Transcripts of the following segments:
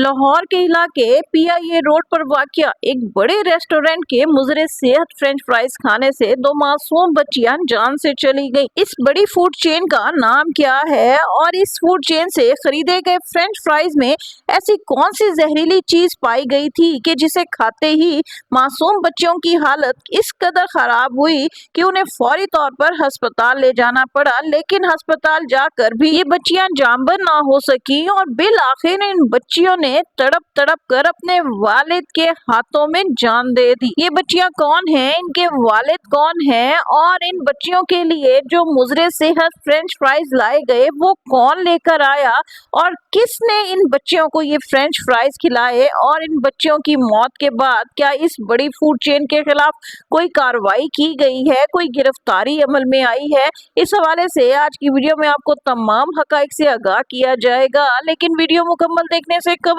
लाहौर के इलाके PIA road पर वाक़या एक बड़े रेस्टोरेंट के मुजरे सेहत फ्रेंच फ्राइज खाने से दो मासूम बच्चियां जान से चली गईं। इस बड़ी फूड चेन का नाम क्या है और इस फूड चेन से खरीदे गए फ्रेंच फ्राइज में ऐसी कौन सी जहरीली चीज पाई गई थी कि जिसे खाते ही मासूम बच्चियों की हालत इस कदर खराब हुई कि उन्हें फौरी तौर पर अस्पताल ले जाना पड़ा, लेकिन अस्पताल जाकर भी ये बच्चियां जांबर ना हो सकी और बिल आखिर इन बच्चियों ने तड़प तड़प कर अपने वालिद के हाथों में जान दे दी। ये बच्चियां कौन हैं, इनके वालिद कौन हैं और इन बच्चियों के लिए जो मुजरे सेहत फ्रेंच फ्राइज लाए गए वो कौन लेकर आया और किसने इन बच्चियों को ये फ्रेंच फ्राइज खिलाए और इन बच्चियों की मौत के बाद क्या इस बड़ी फूड चेन के खिलाफ कोई कार्रवाई की गई है, कोई गिरफ्तारी अमल में आई है। इस हवाले से आज की वीडियो में आपको तमाम हकाइक से आगाह किया जाएगा, लेकिन वीडियो मुकम्मल देखने से कबल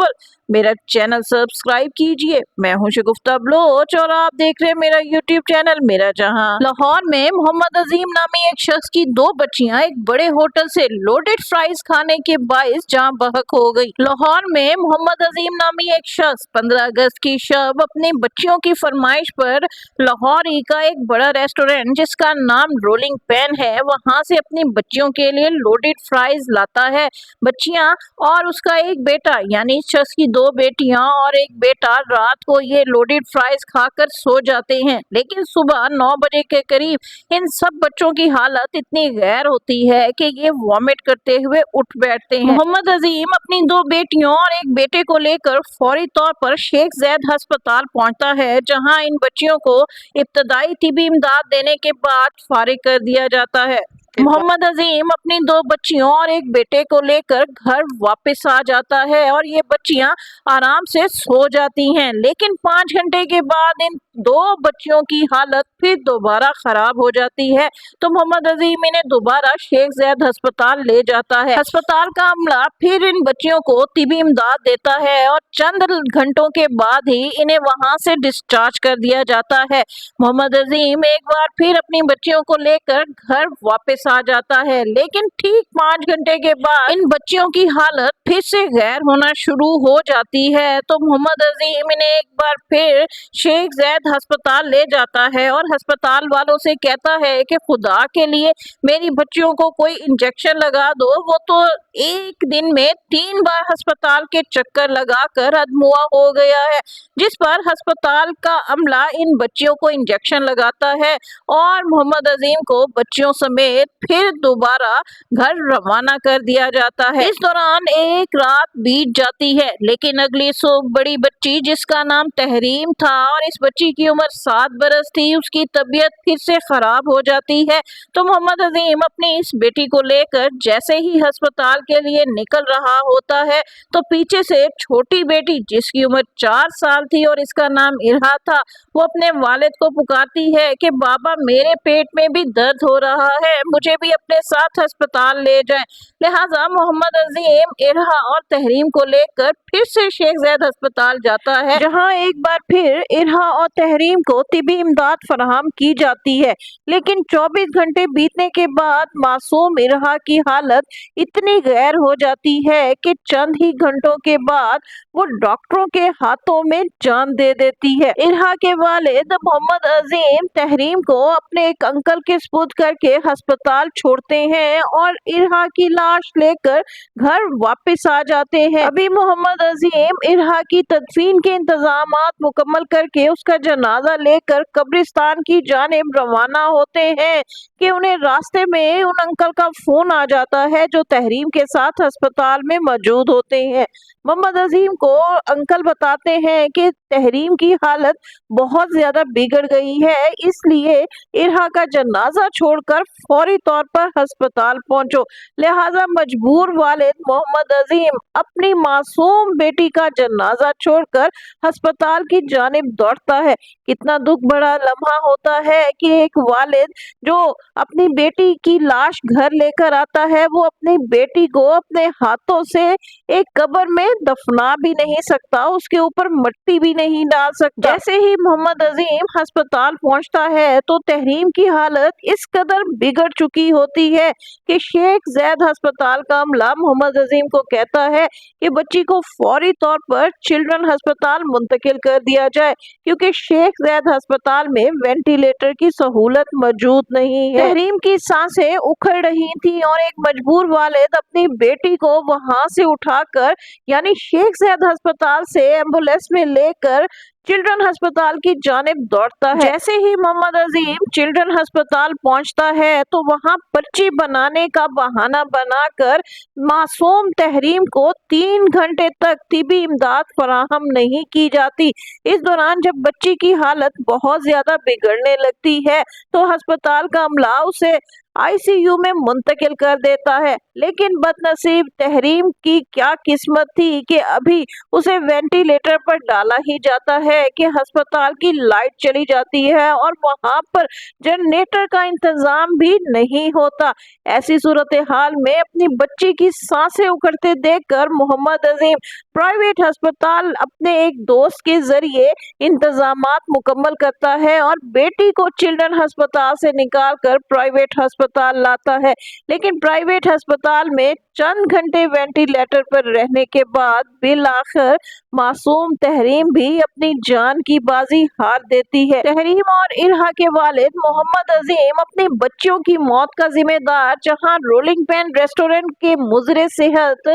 मेरा चैनल सब्सक्राइब कीजिए। मैं हूं शगुफ्ता बलोच और आप देख रहे हैं मेरा यूट्यूब चैनल मेरा जहां। लाहौर में मोहम्मद अजीम नामी एक शख्स की दो बच्चियां एक बड़े होटल से लोडेड फ्राइज खाने के बाइस जान बहक हो गई। लाहौर में मोहम्मद अजीम नामी एक शख्स 15 अगस्त की शब अपनी बच्चियों की फरमाइश पर लाहौर ही का एक बड़ा रेस्टोरेंट जिसका नाम रोलिंग पैन है, वहां से अपनी बच्चियों के लिए लोडेड फ्राइज लाता है। बच्चियां और उसका एक बेटा यानी इस शख्स की दो बेटियां और एक बेटा रात को ये लोडेड फ्राइज खाकर सो जाते हैं, लेकिन सुबह 9 बजे के करीब इन सब बच्चों की हालत इतनी गैर होती है कि ये वॉमिट करते हुए उठ बैठते हैं। मोहम्मद अजीम अपनी दो बेटियों और एक बेटे को लेकर फौरी तौर पर शेख ज़ैद अस्पताल पहुंचता है, जहां इन बच्चियों को इब्तदाई तिबी इमदाद देने के बाद फारिग कर दिया जाता है। मोहम्मद अजीम अपनी दो बच्चियों और एक बेटे को लेकर घर वापस आ जाता है और ये बच्चियां आराम से सो जाती हैं, लेकिन 5 घंटे के बाद इन दो बच्चियों की हालत फिर दोबारा खराब हो जाती है। तो मोहम्मद अजीम इन्हें दोबारा शेख ज़ैद अस्पताल ले जाता है। अस्पताल का अमला फिर इन बच्चियों को तिबी इमदाद देता है और चंद घंटों के बाद ही इन्हें वहां से डिस्चार्ज कर दिया जाता है। मोहम्मद अजीम एक बार फिर अपनी बच्चियों को लेकर घर वापस आ जाता है, लेकिन ठीक 5 घंटे के बाद इन बच्चियों की हालत फिर से गैर होना शुरू हो जाती है। तो मोहम्मद अजीम इन्हें एक बार फिर शेख ज़ैद अस्पताल ले जाता है और अस्पताल वालों से कहता है कि खुदा के लिए मेरी बच्चियों को कोई इंजेक्शन लगा दो। वो तो एक दिन में 3 बार अस्पताल के चक्कर लगाकर अधमुआ हो गया है, जिस पर अस्पताल का अमला इन बच्चियों को इंजेक्शन लगाता है और मोहम्मद अजीम को बच्चियों समेत फिर दोबारा घर रवाना कर दिया जाता है। इस दौरान एक रात बीत जाती है, लेकिन अगली सुबह बड़ी बच्ची जिसका नाम तहरीम था और इस बच्ची की उम्र 7 बरस थी, उसकी तबीयत फिर से खराब हो जाती है। तो मोहम्मद अजीम अपनी इस बेटी को लेकर जैसे ही अस्पताल के लिए निकल रहा होता है तो पीछे से छोटी बेटी जिसकी उम्र 4 साल थी और इसका नाम इरहा था, वो अपने वालिद को पुकारती है कि बाबा मेरे पेट में भी दर्द हो रहा है, मुझे भी अपने साथ अस्पताल ले जाएं। लिहाजा मोहम्मद अजीम इरहा और तहरीम को लेकर फिर से शेख ज़ैद अस्पताल जाता है, जहां एक बार फिर इरहा और तहरीम को तिबी इमदाद फराहम की जाती है, लेकिन 24 घंटे बीतने के बाद मासूम इरहा की हालत इतनी गैर हो जाती है कि चंद ही घंटों के बाद वो डॉक्टरों के हाथों में जान दे देती है। इरहा के वालिद मोहम्मद अजीम तहरीम को अपने एक अंकल के सुपुर्द करके अस्पताल छोड़ते हैं और इरहा की लाश लेकर घर वापस आ जाते हैं। अभी मोहम्मद अजीम इरहा की तदफीन के इंतजामात मुकम्मल करके उसका जनाजा लेकर कब्रिस्तान की जानिब रवाना होते हैं कि उन्हें रास्ते में उन अंकल का फोन आ जाता है जो तहरीम के साथ अस्पताल में मौजूद होते हैं। मोहम्मद अजीम को अंकल बताते हैं कि तहरीम की हालत बहुत ज्यादा बिगड़ गई है, इसलिए इरहा का जनाजा छोड़कर फौरी तौर पर अस्पताल पहुंचो। लिहाजा मजबूर वालिद मोहम्मद अजीम अपनी मासूम बेटी का जनाजा छोड़कर अस्पताल की जानिब दौड़ता है। कितना दुख भरा लम्हा होता है कि एक वालिद जो अपनी बेटी की लाश घर लेकर आता है, वो अपनी बेटी को अपने हाथों से एक कब्र में दफना भी नहीं सकता, उसके ऊपर मिट्टी भी नहीं डाल सकता। जैसे ही मोहम्मद अजीम अस्पताल पहुंचता है तो तहरीम की हालत इस कदर बिगड़ चुकी की होती है कि शेख ज़ैद अस्पताल का अमला मोहम्मद अजीम को कहता है कि बच्ची को फौरी तौर पर चिल्ड्रन अस्पताल मुंतकिल कर दिया जाए क्योंकि शेख ज़ैद अस्पताल में वेंटिलेटर की सहूलत मौजूद नहीं है। तहरीम की सांसें उखड़ रही थी और एक मजबूर वालिद अपनी बेटी को वहां से उठाकर यानी शेख ज़ैद अस्पताल से एम्बुलेंस में लेकर चिल्ड्रन अस्पताल की जानिब दौड़ता है। जैसे ही मोहम्मद अजीम चिल्ड्रन अस्पताल पहुंचता है तो वहां पर्ची बनाने का बहाना बनाकर मासूम तहरीम को 3 घंटे तक तिबी इमदाद फराहम नहीं की जाती। इस दौरान जब बच्ची की हालत बहुत ज्यादा बिगड़ने लगती है तो अस्पताल का अमला उसे आईसीयू में मुंतकिल कर देता है, लेकिन बदनसीब तहरीम की क्या किस्मत थी कि अभी उसे वेंटिलेटर पर डाला ही जाता है कि अस्पताल की लाइट चली जाती है और वहां पर जनरेटर का इंतजाम भी नहीं होता। ऐसी सूरत हाल में अपनी बच्ची की सांसें उखड़ते देखकर मोहम्मद अजीम प्राइवेट अस्पताल अपने एक दोस्त के जरिए इंतजामात मुकम्मल करता है और बेटी को चिल्ड्रन अस्पताल से निकालकर प्राइवेट अस्पताल लाता है, लेकिन प्राइवेट अस्पताल में चंद घंटे वेंटिलेटर पर रहने के बाद बिल आखिर मासूम तहरीम भी अपनी जान की बाजी हार देती है। तहरीम और इरहा के वालिद मोहम्मद अजीम अपनी बच्चियों की मौत का जिम्मेदार जहां रोलिंग पैन रेस्टोरेंट के मुजरे सेहत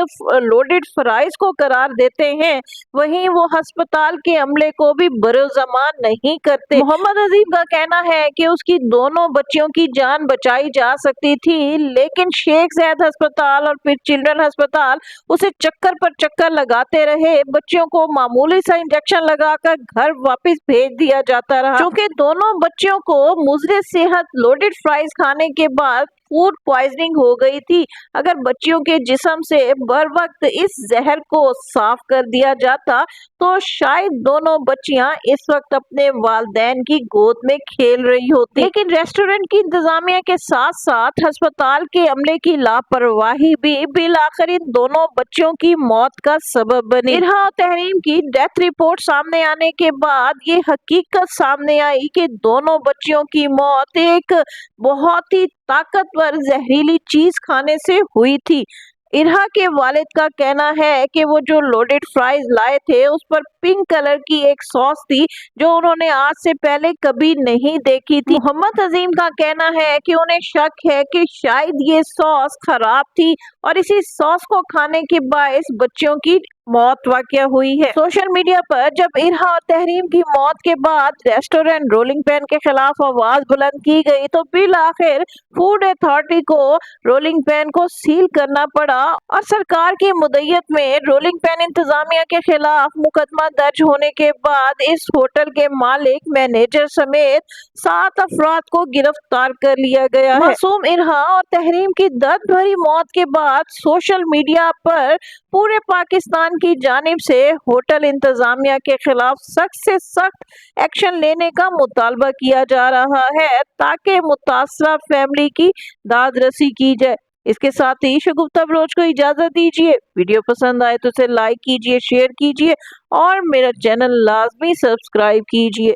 लोडेड फ्राइज को करार देते हैं, वहीं वो अस्पताल के अमले को भी बरोजमान नहीं करते। मोहम्मद अजीम का कहना है कि उसकी दोनों बच्चियों की जान बचाई जा सकती थी, लेकिन शेख ज़ैद अस्पताल और फिर चिल्ड्रन अस्पताल उसे चक्कर पर चक्कर लगाते रहे। बच्चियों को मामूली सा इंजेक्शन लगाकर घर वापस भेज दिया जाता रहा। क्योंकि दोनों बच्चियों को मुजरे सेहत लोडेड फ्राइज खाने के बाद फूड पॉइजनिंग हो गई थी। अगर बच्चियों के जिस्म से बर वक्त इस जहर को साफ कर दिया जाता तो शायद दोनों बच्चियां इस वक्त अपने वालिदैन की गोद में खेल रही होती। लेकिन रेस्टोरेंट की इंतजामिया के साथ साथ अस्पताल के अमले की लापरवाही भी बिल आखिर इन दोनों बच्चियों की मौत का सबब बनी। इरहा और तहरीम की डेथ रिपोर्ट सामने आने के बाद ये हकीकत सामने आई कि दोनों बच्चियों की मौत एक बहुत ही ताकतवर जहरीली चीज खाने से हुई थी। इरहा के वालिद का कहना है कि वो जो लोडेड फ्राइज लाए थे उस पर पिंक कलर की एक सॉस थी जो उन्होंने आज से पहले कभी नहीं देखी थी। मोहम्मद अजीम का कहना है कि उन्हें शक है कि शायद ये सॉस खराब थी और इसी सॉस को खाने के बायस बच्चियों की मौत वाक़या हुई है। सोशल मीडिया पर जब इरहा और तहरीम की मौत के बाद रेस्टोरेंट रोलिंग पैन के खिलाफ आवाज बुलंद की गई तो बिल आखिर फूड अथॉरिटी को रोलिंग पैन को सील करना पड़ा और सरकार की मुद्दत में रोलिंग पैन इंतजामिया के खिलाफ मुकदमा दर्ज होने के बाद इस होटल के मालिक मैनेजर समेत 7 अफराद को गिरफ्तार कर लिया गया है। मासूम इरहा और तहरीम की दर्द भरी मौत के बाद सोशल मीडिया पर पूरे पाकिस्तान की जानिब से होटल इंतजामिया के खिलाफ सख्त से सख्त एक्शन लेने का मुतालबा किया जा रहा है ताकि मुतासरा फैमिली की दादरसी की जाए। इसके साथ ही शगुफ्ता बलोच को इजाजत दीजिए। वीडियो पसंद आए तो इसे लाइक कीजिए, शेयर कीजिए और मेरा चैनल लाजमी सब्सक्राइब कीजिए।